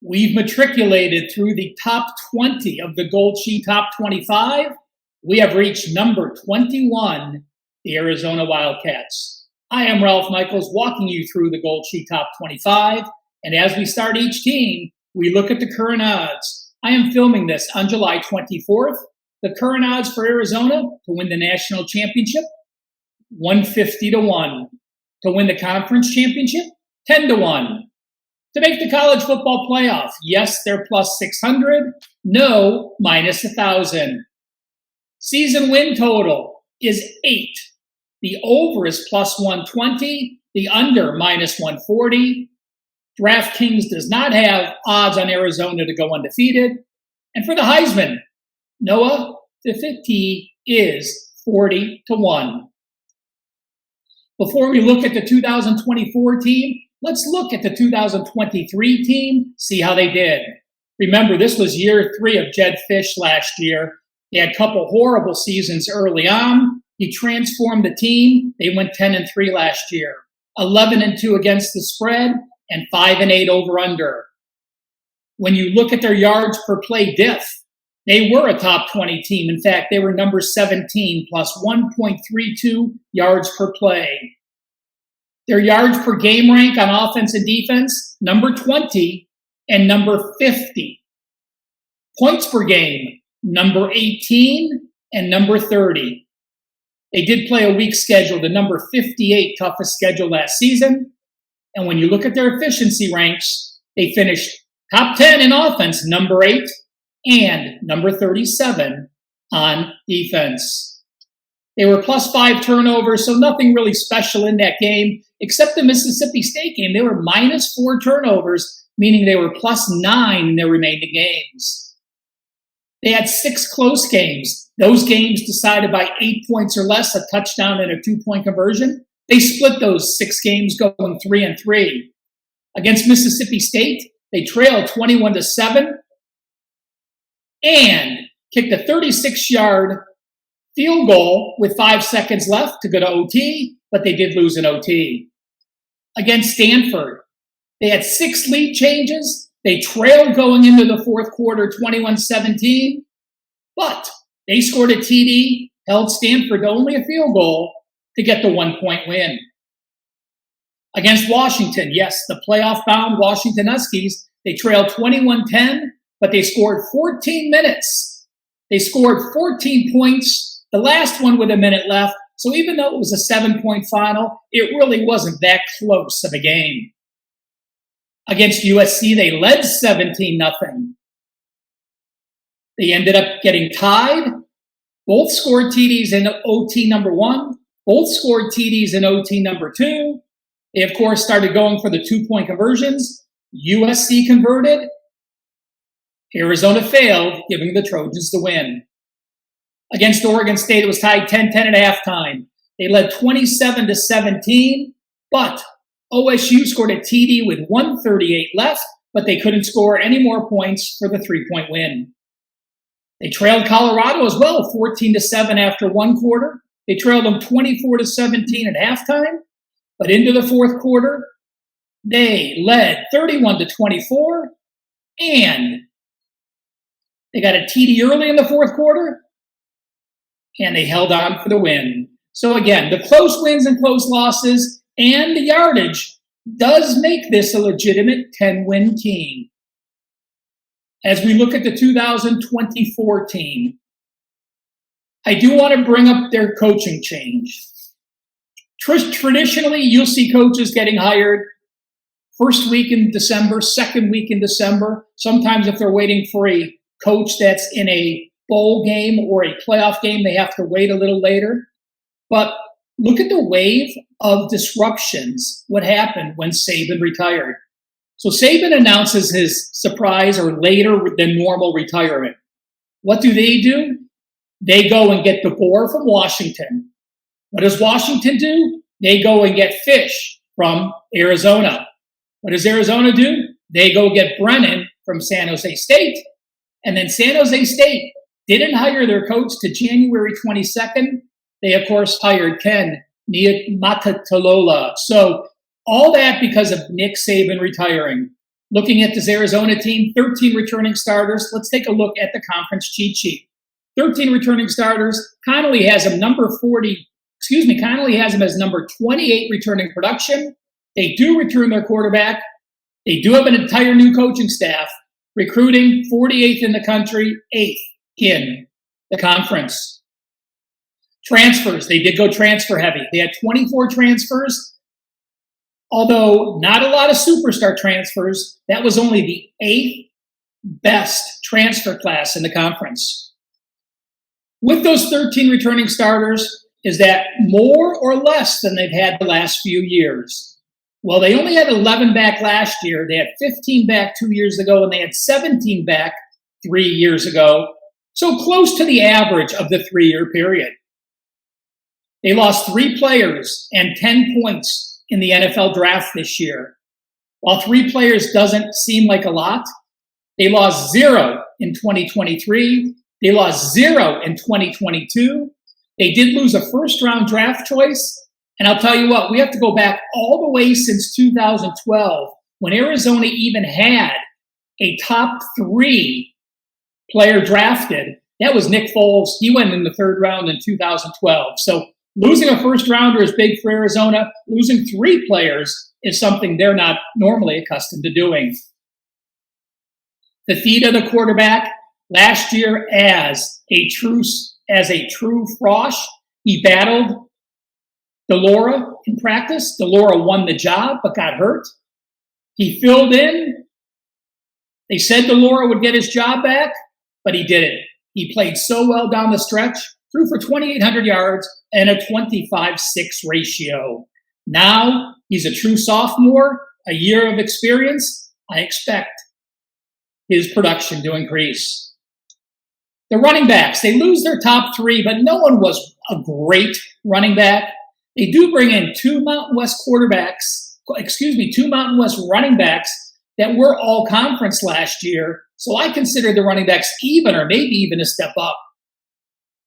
We've matriculated through the top 20 of the Gold Sheet Top 25. We have reached number 21, the Arizona Wildcats. I am Ralph Michaels, walking you through the Gold Sheet Top 25. And as we start each team, we look at the current odds. I am filming this on July 24th. The current odds for Arizona to win the national championship, 150-1. To win the conference championship, 10-1. To make the college football playoff, yes, they're plus 600. No, minus 1,000. Season win total is 8. The over is plus 120. The under, minus 140. DraftKings does not have odds on Arizona to go undefeated. And for the Heisman, Noah, the 50 is 40-1. Before we look at the 2024 team, let's look at the 2023 team, see how they did. Remember, this was year 3 of Jedd Fisch last year. He had a couple horrible seasons early on. He transformed the team. They went 10-3 last year, 11-2 against the spread, and 5-8 over/under. When you look at their yards per play diff, they were a top 20 team. In fact, they were number 17 plus 1.32 yards per play. Their yards per game rank on offense and defense, number 20 and number 50. Points per game, number 18 and number 30. They did play a weak schedule, the number 58 toughest schedule last season. And when you look at their efficiency ranks, they finished top 10 in offense, number 8, and number 37 on defense. They were plus 5 turnovers, so nothing really special in that game, except the Mississippi State game. They were minus 4 turnovers, meaning they were plus 9 in their remaining games. They had 6 close games. Those games decided by 8 points or less, a touchdown and a 2-point conversion. They split those 6 games going 3-3. Against Mississippi State, they trailed 21-7 and kicked a 36-yard field goal with 5 seconds left to go to OT, but they did lose in OT. Against Stanford, they had 6 lead changes. They trailed going into the fourth quarter 21-17, but they scored a TD, held Stanford to only a field goal to get the 1-point win. Against Washington, yes, the playoff-bound Washington Huskies, they trailed 21-10, but they scored 14 minutes. They scored 14 points, the last one with a minute left. So even though it was a 7-point final, it really wasn't that close of a game. Against USC, they led 17-0. They ended up getting tied. Both scored TDs in OT number 1. Both scored TDs in OT number 2. They, of course, started going for the 2-point conversions. USC converted. Arizona failed, giving the Trojans the win. Against Oregon State, it was tied 10-10 at halftime. They led 27-17, but OSU scored a TD with 1:38 left, but they couldn't score any more points for the 3-point win. They trailed Colorado as well, 14-7 after 1 quarter. They trailed them 24-17 at halftime, but into the fourth quarter, they led 31-24, and they got a TD early in the fourth quarter, and they held on for the win. So again, the close wins and close losses and the yardage does make this a legitimate 10-win team. As we look at the 2024 team, I do want to bring up their coaching change. Traditionally, you'll see coaches getting hired first week in December, second week in December. Sometimes if they're waiting for a coach that's in a bowl game or a playoff game, they have to wait a little later. But look at the wave of disruptions, what happened when Saban retired. So Saban announces his surprise or later than normal retirement. What do? They go and get DeBoer from Washington. What does Washington do? They go and get Fisch from Arizona. What does Arizona do? They go get Brennan from San Jose State. And then San Jose State didn't hire their coach to January 22nd. They, of course, hired Ken Matatalola. So all that because of Nick Saban retiring. Looking at this Arizona team, 13 returning starters. Let's take a look at the conference cheat sheet. 13 returning starters. Connolly has him Connolly has him as number 28 returning production. They do return their quarterback. They do have an entire new coaching staff. Recruiting, 48th in the country, 8th in the conference. Transfers, they did go transfer heavy. They had 24 transfers. Although not a lot of superstar transfers, that was only the 8th best transfer class in the conference. With those 13 returning starters, is that more or less than they've had the last few years? Well, they only had 11 back last year. They had 15 back 2 years ago, and they had 17 back 3 years ago. So close to the average of the 3-year period. They lost 3 players and 10 points in the NFL draft this year. While 3 players doesn't seem like a lot, they lost 0 in 2023. They lost 0 in 2022. They did lose a first-round draft choice. And I'll tell you what, we have to go back all the way since 2012, when Arizona even had a top 3 player drafted. That was Nick Foles. He went in the 3rd round in 2012. So losing a first rounder is big for Arizona. Losing 3 players is something they're not normally accustomed to doing. Theta, the quarterback, last year as a true frosh, he battled Delora in practice. Delora won the job but got hurt. He filled in. They said Delora would get his job back, but he didn't. He played so well down the stretch, threw for 2,800 yards and a 25-6 ratio. Now he's a true sophomore, a year of experience. I expect his production to increase. The running backs, they lose their top 3, but no one was a great running back. They do bring in 2 Mountain West running backs that were all conference last year. So I consider the running backs even or maybe even a step up.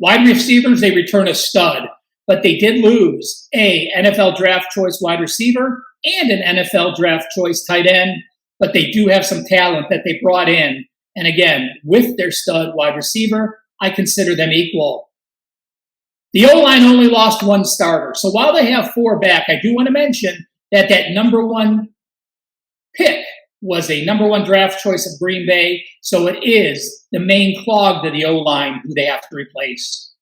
Wide receivers, they return a stud, but they did lose a NFL draft choice wide receiver and an NFL draft choice tight end, but they do have some talent that they brought in. And again, with their stud wide receiver, I consider them equal. The O-line only lost 1 starter. So while they have 4 back, I do want to mention that number 1 pick was a number 1 draft choice of Green Bay. So it is the main clog to the O-line who they have to replace.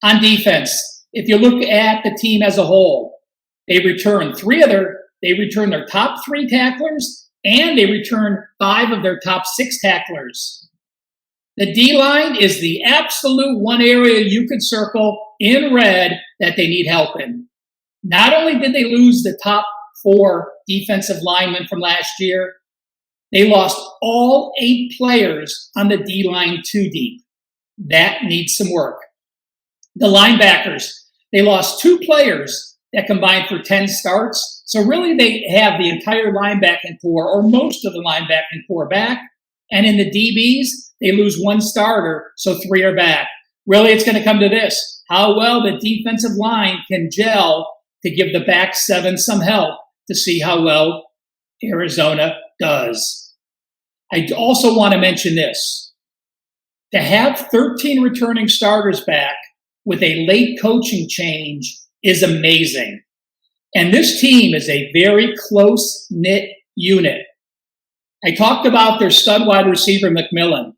On defense, if you look at the team as a whole, they return their top 3 tacklers, and they return 5 of their top 6 tacklers. The D-line is the absolute one area you could circle in red that they need help in. Not only did they lose the top 4 defensive linemen from last year, they lost all 8 players on the D-line too deep. That needs some work. The linebackers, they lost 2 players that combined for 10 starts. So really they have the entire linebacking core or most of the linebacking core back. And in the DBs, they lose 1 starter, so 3 are back. Really, it's going to come to this: how well the defensive line can gel to give the back 7 some help to see how well Arizona does. I also want to mention this. To have 13 returning starters back with a late coaching change is amazing. And this team is a very close-knit unit. I talked about their stud wide receiver, McMillan.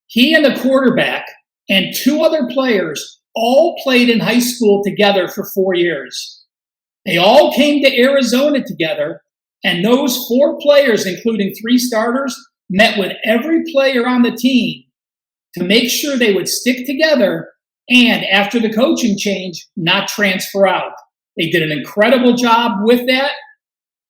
He and the quarterback and 2 other players all played in high school together for 4 years. They all came to Arizona together, and those 4 players, including 3 starters, met with every player on the team to make sure they would stick together and, after the coaching change, not transfer out. They did an incredible job with that.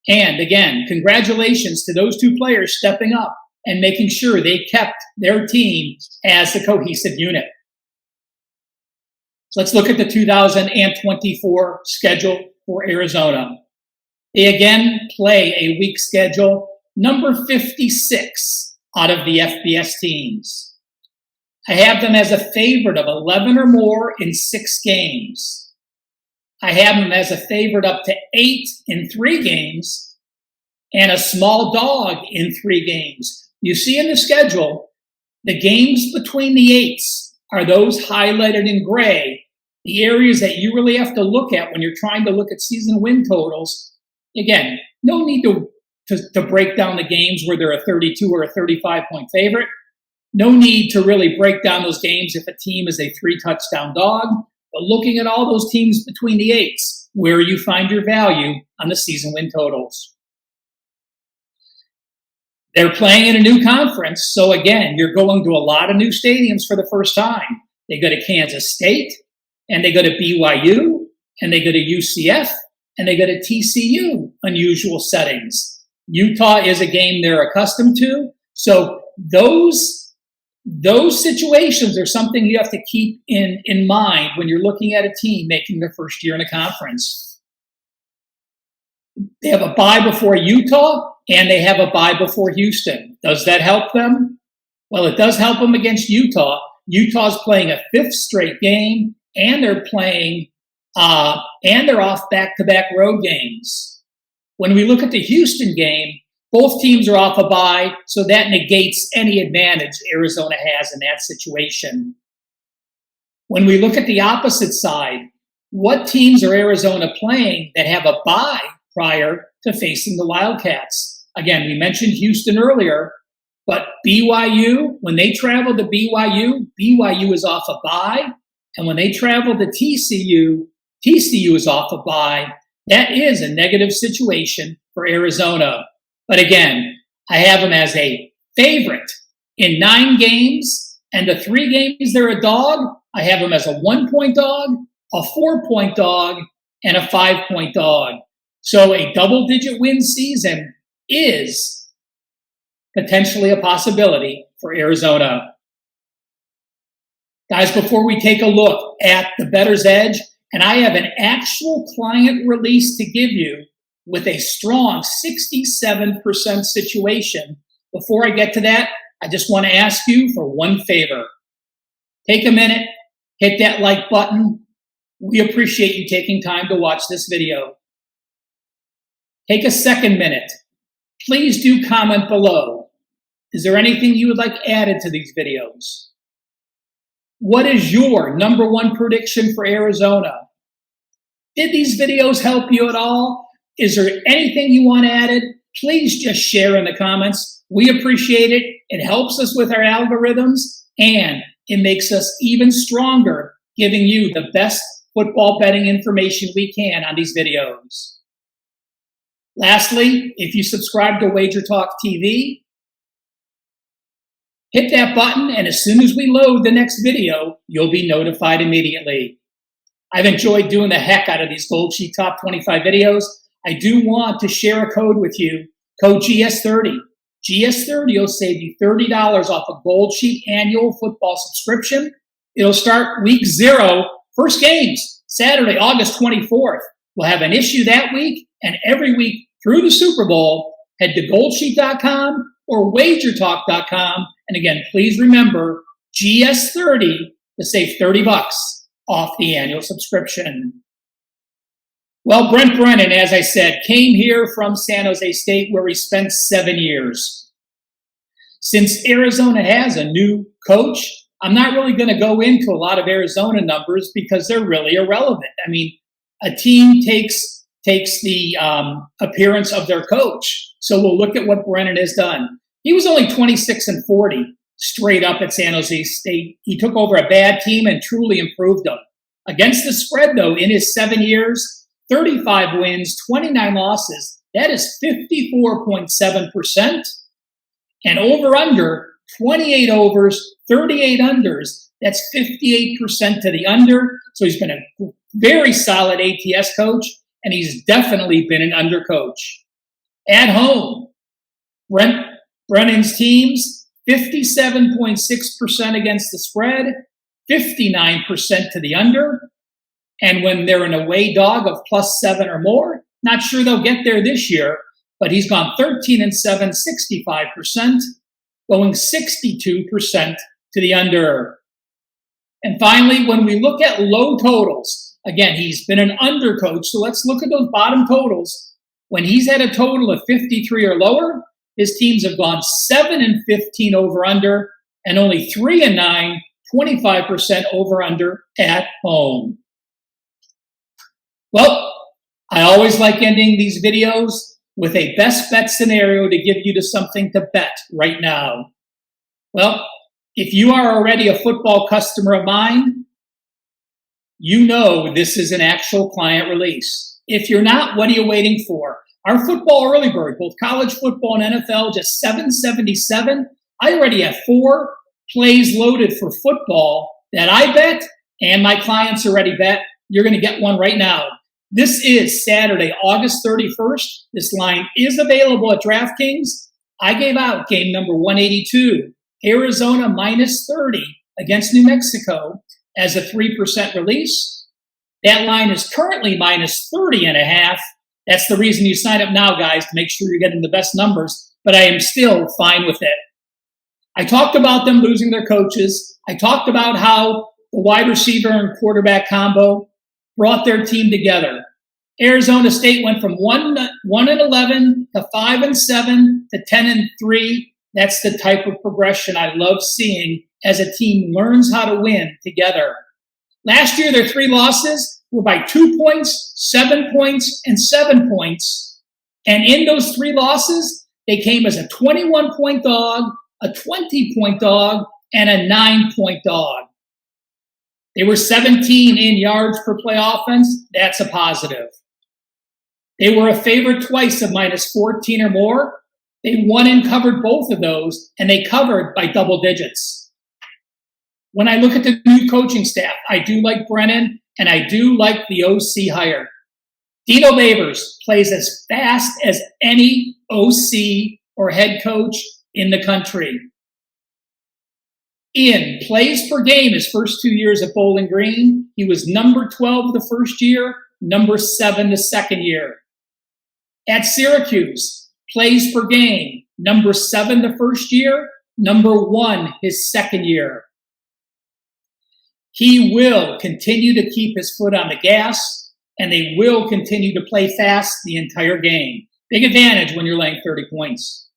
And again, congratulations to those 2 players stepping up and making sure they kept their team as a cohesive unit. So let's look at the 2024 schedule for Arizona. They again play a weak schedule, number 56 out of the FBS teams. I have them as a favorite of 11 or more in 6 games. I have them as a favorite up to 8 in 3 games. and a small dog in 3 games. You see in the schedule, the games between the 8s are those highlighted in gray, the areas that you really have to look at when you're trying to look at season win totals. Again, no need to break down the games where they're a 32 or a 35-point favorite. No need to really break down those games if a team is a 3-touchdown dog. But looking at all those teams between the 8s, where you find your value on the season win totals. They're playing in a new conference, so again, you're going to a lot of new stadiums for the first time. They go to Kansas State, and they go to BYU, and they go to UCF, and they go to TCU, unusual settings. Utah is a game they're accustomed to, so those situations are something you have to keep in mind when you're looking at a team making their first year in a conference. They have a bye before Utah, and they have a bye before Houston. Does that help them? Well, it does help them against Utah. Utah's playing a 5th straight game, and they're off back-to-back road games. When we look at the Houston game, both teams are off a bye, so that negates any advantage Arizona has in that situation. When we look at the opposite side, what teams are Arizona playing that have a bye prior to facing the Wildcats? Again, we mentioned Houston earlier, but BYU, when they travel to BYU is off a bye. And when they travel to TCU is off a bye. That is a negative situation for Arizona. But again, I have them as a favorite in 9 games, and the 3 games they're a dog, I have them as a 1-point dog, a 4-point dog, and a 5-point dog. So a double-digit win season is potentially a possibility for Arizona. Guys, before we take a look at the bettor's edge, and I have an actual client release to give you with a strong 67% situation. Before I get to that, I just want to ask you for one favor. Take a minute, hit that like button. We appreciate you taking time to watch this video. Take a second minute. Please do comment below. Is there anything you would like added to these videos? What is your number 1 prediction for Arizona? Did these videos help you at all? Is there anything you want added? Please just share in the comments. We appreciate it. It helps us with our algorithms, and it makes us even stronger, giving you the best football betting information we can on these videos. Lastly, if you subscribe to Wagertalk TV, hit that button, and as soon as we load the next video, you'll be notified immediately. I've enjoyed doing the heck out of these Gold Sheet Top 25 videos. I do want to share a code with you, code GS30. GS30 will save you $30 off a Gold Sheet annual football subscription. It'll start week 0, first games, Saturday, August 24th. We'll have an issue that week, and every week through the Super Bowl, head to goldsheet.com or wagertalk.com. And again, please remember GS30 to save $30 off the annual subscription. Well, Brent Brennan, as I said, came here from San Jose State, where he spent 7 years. Since Arizona has a new coach, I'm not really going to go into a lot of Arizona numbers because they're really irrelevant. I mean, a team takes the appearance of their coach. So we'll look at what Brennan has done. He was only 26-40 straight up at San Jose State. He took over a bad team and truly improved them. Against the spread, though, in his 7 years, 35 wins, 29 losses. That is 54.7%. And over-under, 28 overs, 38 unders. That's 58% to the under. So he's been a very solid ATS coach, and he's definitely been an under coach. At home, Brent Brennan's teams, 57.6% against the spread, 59% to the under. And when they're an away dog of +7 or more, not sure they'll get there this year, but he's gone 13-7, 65%, going 62% to the under. And finally, when we look at low totals, again, he's been an under coach, so let's look at those bottom totals. When he's had a total of 53 or lower, his teams have gone 7-15 over under and only 3-9, 25% over under at home. Well, I always like ending these videos with a best bet scenario to give you something to bet right now. Well, if you are already a football customer of mine, you know this is an actual client release. If you're not, what are you waiting for? Our football early bird, both college football and NFL, just $7.77. I already have 4 plays loaded for football that I bet, and my clients already bet. You're going to get one right now. This is Saturday, August 31st. This line is available at DraftKings. I gave out game number 182, Arizona minus 30 against New Mexico as a 3% release. That line is currently minus 30.5. That's the reason you sign up now, guys, to make sure you're getting the best numbers, but I am still fine with it. I talked about them losing their coaches. I talked about how the wide receiver and quarterback combo brought their team together. Arizona State went from 1-11 to 5-7 to 10-3. That's the type of progression I love seeing as a team learns how to win together. Last year, their 3 losses were by 2 points, 7 points, and 7 points. And in those 3 losses, they came as a 21-point dog, a 20-point dog, and a 9-point dog. They were 17 in yards per play offense. That's a positive. They were a favorite twice of minus 14 or more. They won and covered both of those, and they covered by double digits. When I look at the new coaching staff, I do like Brennan, and I do like the OC hire. Dino Babers plays as fast as any OC or head coach in the country. In plays per game his first 2 years at Bowling Green, he was number 12 the first year, number 7 the second year. At Syracuse, plays per game, number 7 the first year, number 1 his second year. He will continue to keep his foot on the gas, and they will continue to play fast the entire game. Big advantage when you're laying 30 points.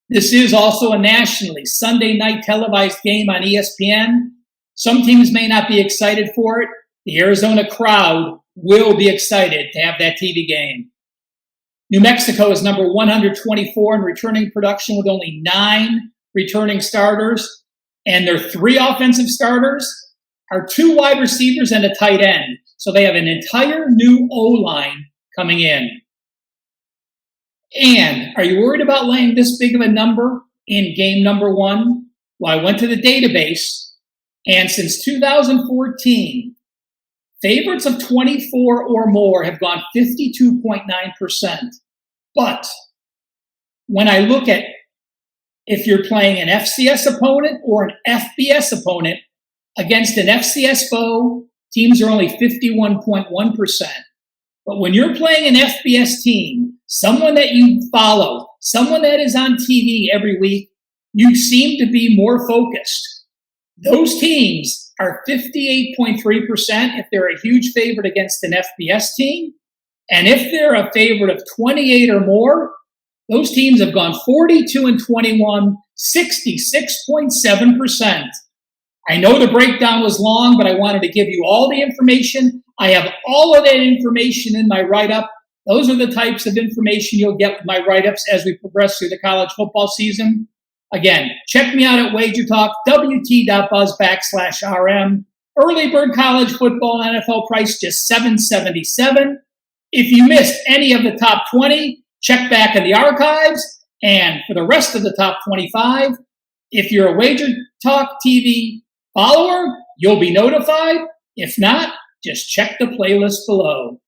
This is also a nationally Sunday night televised game on ESPN. Some teams may not be excited for it. The Arizona crowd will be excited to have that TV game. New Mexico is number 124 in returning production with only 9 returning starters. And their 3 offensive starters are 2 wide receivers and a tight end. So they have an entire new O-line coming in. And are you worried about laying this big of a number in game number 1? Well, I went to the database, and since 2014, favorites of 24 or more have gone 52.9%. But when I look at if you're playing an FCS opponent or an FBS opponent against an FCS foe, teams are only 51.1%. But when you're playing an FBS team, someone that you follow, someone that is on TV every week, you seem to be more focused. Those teams are 58.3% if they're a huge favorite against an FBS team. And if they're a favorite of 28 or more, those teams have gone 42-21, 66.7%. I know the breakdown was long, but I wanted to give you all the information. I have all of that information in my write-up. Those are the types of information you'll get with my write-ups as we progress through the college football season. Again, check me out at Wagertalk, wt.buzz/RM. Early bird college football and NFL price just $7.77. If you missed any of the top 20, check back in the archives. And for the rest of the top 25, if you're a Wagertalk TV follower, you'll be notified. If not, just check the playlist below.